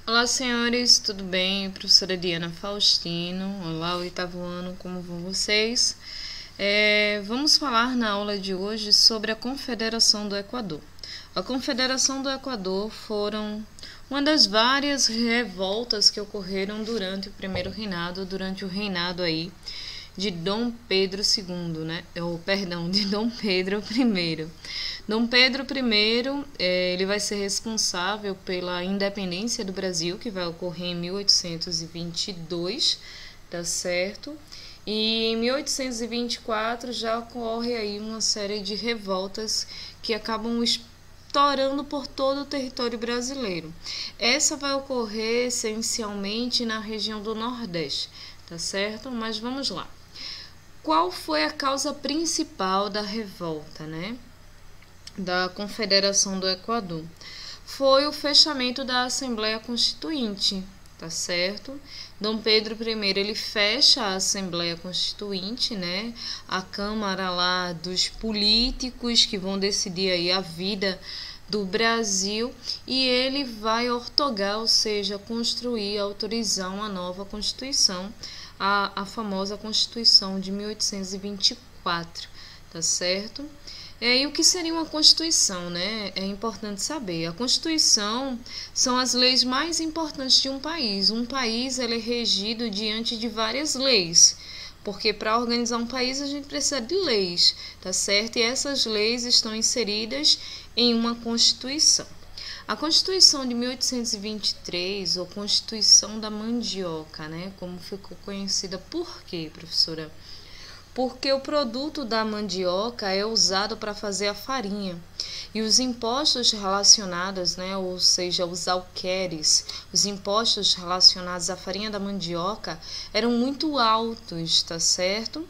Olá, senhores, tudo bem? Professora Diana Faustino. Olá, oitavo ano, como vão vocês? Vamos falar na aula de hoje sobre a Confederação do Equador. A Confederação do Equador foram uma das várias revoltas que ocorreram durante o primeiro reinado, durante o reinado aí de Dom Pedro II, né? De Dom Pedro I. Dom Pedro I, ele vai ser responsável pela independência do Brasil, que vai ocorrer em 1822, tá certo? E em 1824 já ocorre aí uma série de revoltas que acabam estourando por todo o território brasileiro. Essa vai ocorrer essencialmente na região do Nordeste, tá certo? Mas vamos lá. Qual foi a causa principal da revolta, né? Da Confederação do Equador? Foi o fechamento da Assembleia Constituinte, tá certo? Dom Pedro I, ele fecha a Assembleia Constituinte, né? A Câmara lá dos políticos que vão decidir aí a vida do Brasil, e ele vai ortogar, ou seja, construir, autorizar uma nova Constituição, a famosa Constituição de 1824, tá certo? E o que seria uma Constituição, né? É importante saber. A Constituição são as leis mais importantes de um país. Um país ele é regido diante de várias leis, porque para organizar um país a gente precisa de leis, tá certo? E essas leis estão inseridas em uma Constituição. A Constituição de 1823, ou Constituição da Mandioca, né? Como ficou conhecida. Por quê, professora? Porque o produto da mandioca é usado para fazer a farinha. E os impostos relacionados, né, ou seja, os alqueires, os impostos relacionados à farinha da mandioca eram muito altos, tá certo?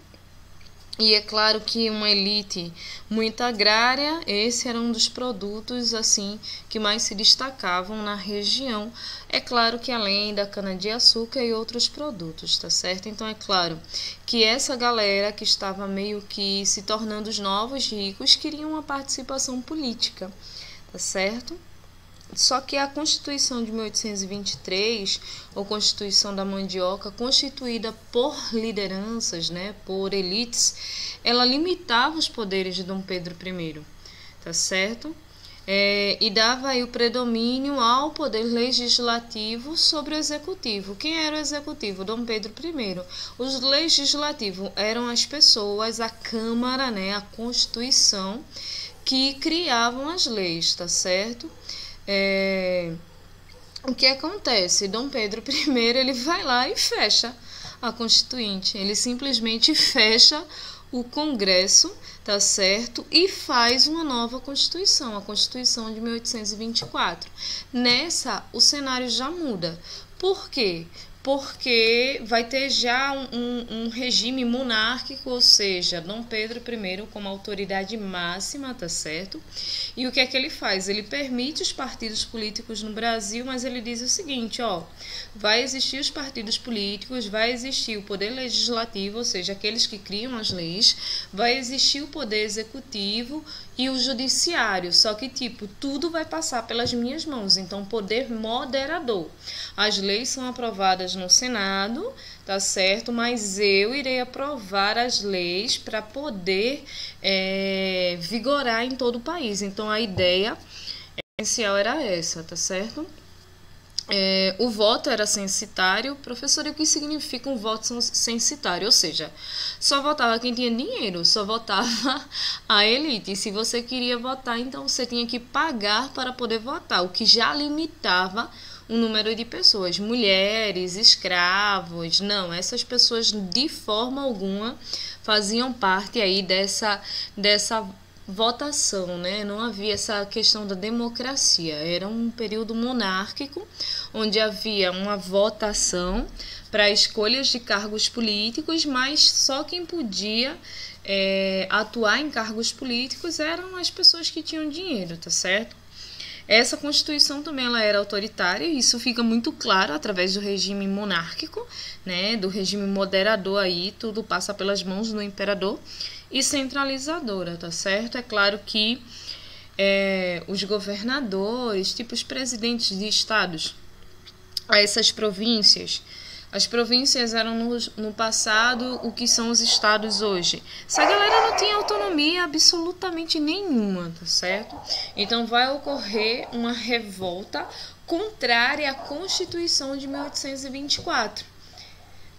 E é claro que uma elite muito agrária, esse era um dos produtos assim que mais se destacavam na região. É claro que além da cana-de-açúcar e outros produtos, tá certo? Então é claro que essa galera que estava meio que se tornando os novos ricos queriam uma participação política, tá certo? Só que a Constituição de 1823, ou Constituição da Mandioca, constituída por lideranças, né, por elites, ela limitava os poderes de Dom Pedro I, tá certo? E dava aí o predomínio ao poder legislativo sobre o executivo. Quem era o executivo? Dom Pedro I. Os legislativos eram as pessoas, a Câmara, né, a Constituição, que criavam as leis, tá certo? O que acontece? Dom Pedro I, ele vai lá e fecha a Constituinte. Ele simplesmente fecha o Congresso, tá certo? E faz uma nova Constituição, a Constituição de 1824. Nessa, o cenário já muda. Por quê? Porque vai ter já um regime monárquico, ou seja, Dom Pedro I como autoridade máxima, tá certo? E o que é que ele faz? Ele permite os partidos políticos no Brasil, mas ele diz o seguinte, ó, vai existir os partidos políticos, vai existir o poder legislativo, ou seja, aqueles que criam as leis, vai existir o poder executivo e o judiciário, só que tipo, tudo vai passar pelas minhas mãos, então poder moderador. As leis são aprovadas no Senado, tá certo? Mas eu irei aprovar as leis para poder vigorar em todo o país. Então a ideia essencial era essa, tá certo? O voto era censitário. Professor, e o que significa um voto censitário? Ou seja, só votava quem tinha dinheiro, só votava a elite. E se você queria votar, então você tinha que pagar para poder votar, o que já limitava o número de pessoas, mulheres, escravos. Não, essas pessoas de forma alguma faziam parte aí dessa votação, né? Não havia essa questão da democracia. Era um período monárquico onde havia uma votação para escolhas de cargos políticos, mas só quem podia atuar em cargos políticos eram as pessoas que tinham dinheiro, tá certo? Essa Constituição também ela era autoritária, e isso fica muito claro através do regime monárquico, né, do regime moderador aí, tudo passa pelas mãos do imperador, e centralizadora, tá certo? É claro que os governadores, tipo os presidentes de estados, a essas províncias. As províncias eram no passado o que são os estados hoje. Essa galera não tinha autonomia absolutamente nenhuma, tá certo? Então vai ocorrer uma revolta contrária à Constituição de 1824.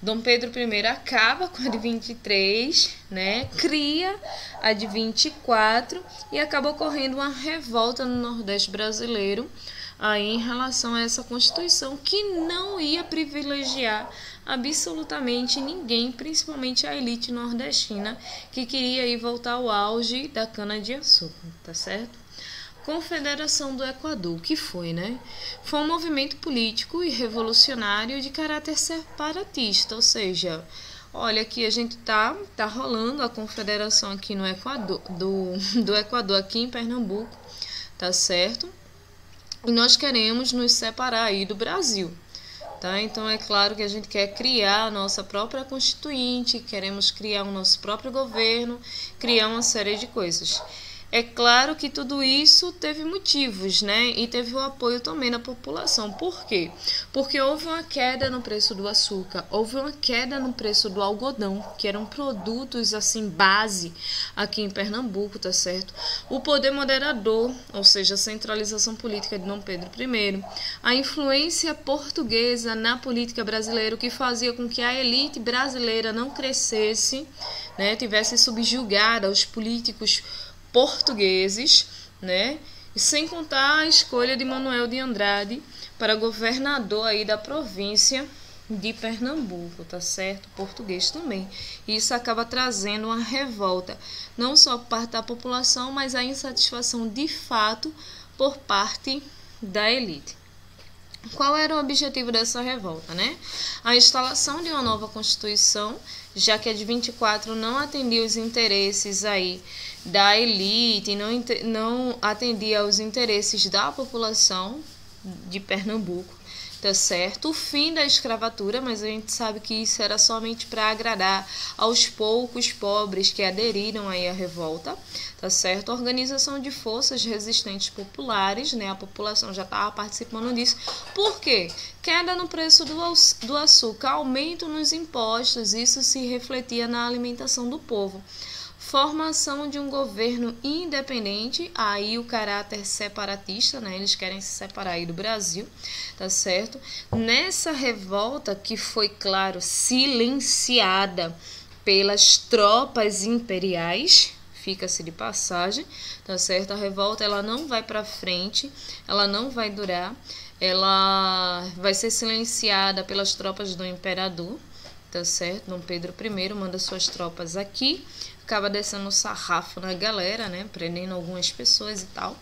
Dom Pedro I acaba com a de 23, né? Cria a de 24 e acaba ocorrendo uma revolta no Nordeste brasileiro aí em relação a essa Constituição que não ia privilegiar absolutamente ninguém, principalmente a elite nordestina que queria aí voltar ao auge da cana-de-açúcar, tá certo? Confederação do Equador, o que foi, né? Foi um movimento político e revolucionário de caráter separatista, ou seja, olha, aqui a gente tá rolando a confederação aqui no Equador, do Equador aqui em Pernambuco, tá certo? E nós queremos nos separar aí do Brasil, tá? Então é claro que a gente quer criar a nossa própria constituinte, queremos criar o nosso próprio governo, criar uma série de coisas. É claro que tudo isso teve motivos, né? E teve o apoio também da população. Por quê? Porque houve uma queda no preço do açúcar, houve uma queda no preço do algodão, que eram produtos assim base aqui em Pernambuco, tá certo? O poder moderador, ou seja, a centralização política de Dom Pedro I, a influência portuguesa na política brasileira, o que fazia com que a elite brasileira não crescesse, né? Tivesse subjugada aos políticos portugueses, né? E sem contar a escolha de Manuel de Andrade para governador aí da província de Pernambuco, tá certo? Português também. E isso acaba trazendo uma revolta, não só por parte da população, mas a insatisfação de fato por parte da elite. Qual era o objetivo dessa revolta, né? A instalação de uma nova Constituição, já que a de 24 não atendia os interesses aí da elite, não atendia aos interesses da população de Pernambuco, tá certo? O fim da escravatura, mas a gente sabe que isso era somente para agradar aos poucos pobres que aderiram aí à revolta, tá certo? Organização de forças resistentes populares, né? A população já estava participando disso. Por quê? Queda no preço do açúcar, aumento nos impostos, isso se refletia na alimentação do povo. Formação de um governo independente, aí o caráter separatista, né? Eles querem se separar aí do Brasil, tá certo? Nessa revolta que foi, claro, silenciada pelas tropas imperiais, fica-se de passagem, tá certo? A revolta ela não vai para frente, ela não vai durar, ela vai ser silenciada pelas tropas do imperador, tá certo? Dom Pedro I manda suas tropas aqui, acaba descendo o sarrafo na galera, né? Prendendo algumas pessoas e tal,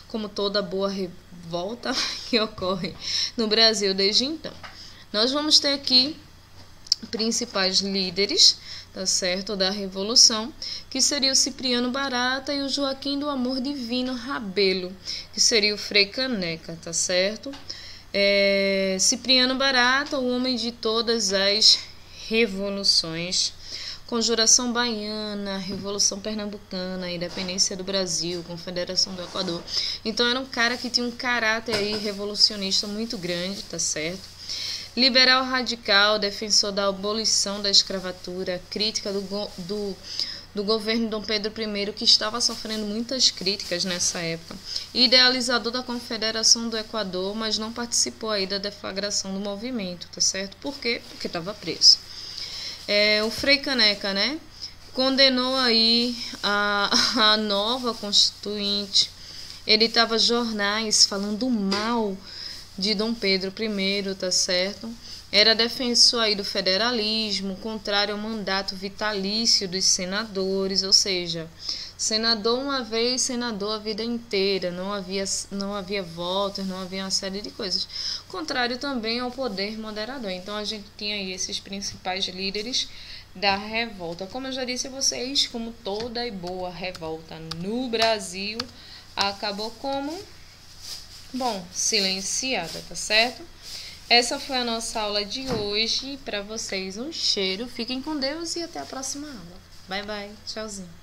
como toda boa revolta que ocorre no Brasil desde então. Nós vamos ter aqui principais líderes, tá certo, da Revolução, que seria o Cipriano Barata e o Joaquim do Amor Divino Rabelo, que seria o Frei Caneca, tá certo? Cipriano Barata, o homem de todas as revoluções, Conjuração Baiana, Revolução Pernambucana, Independência do Brasil, Confederação do Equador. Então era um cara que tinha um caráter aí revolucionista muito grande, tá certo? Liberal radical, defensor da abolição da escravatura, crítica do governo de Dom Pedro I, que estava sofrendo muitas críticas nessa época. Idealizador da Confederação do Equador, mas não participou aí da deflagração do movimento, tá certo? Por quê? Porque estava preso. O Frei Caneca, né? Condenou aí a nova Constituinte. Editava jornais falando mal de Dom Pedro I, tá certo? Era defensor aí do federalismo, contrário ao mandato vitalício dos senadores, ou seja, senador uma vez, senador a vida inteira, não havia votos, não havia uma série de coisas. Contrário também ao poder moderador. Então a gente tinha aí esses principais líderes da revolta. Como eu já disse a vocês, como toda e boa revolta no Brasil, acabou como? Bom, silenciada, tá certo? Essa foi a nossa aula de hoje. Para vocês, um cheiro. Fiquem com Deus e até a próxima aula. Bye, bye. Tchauzinho.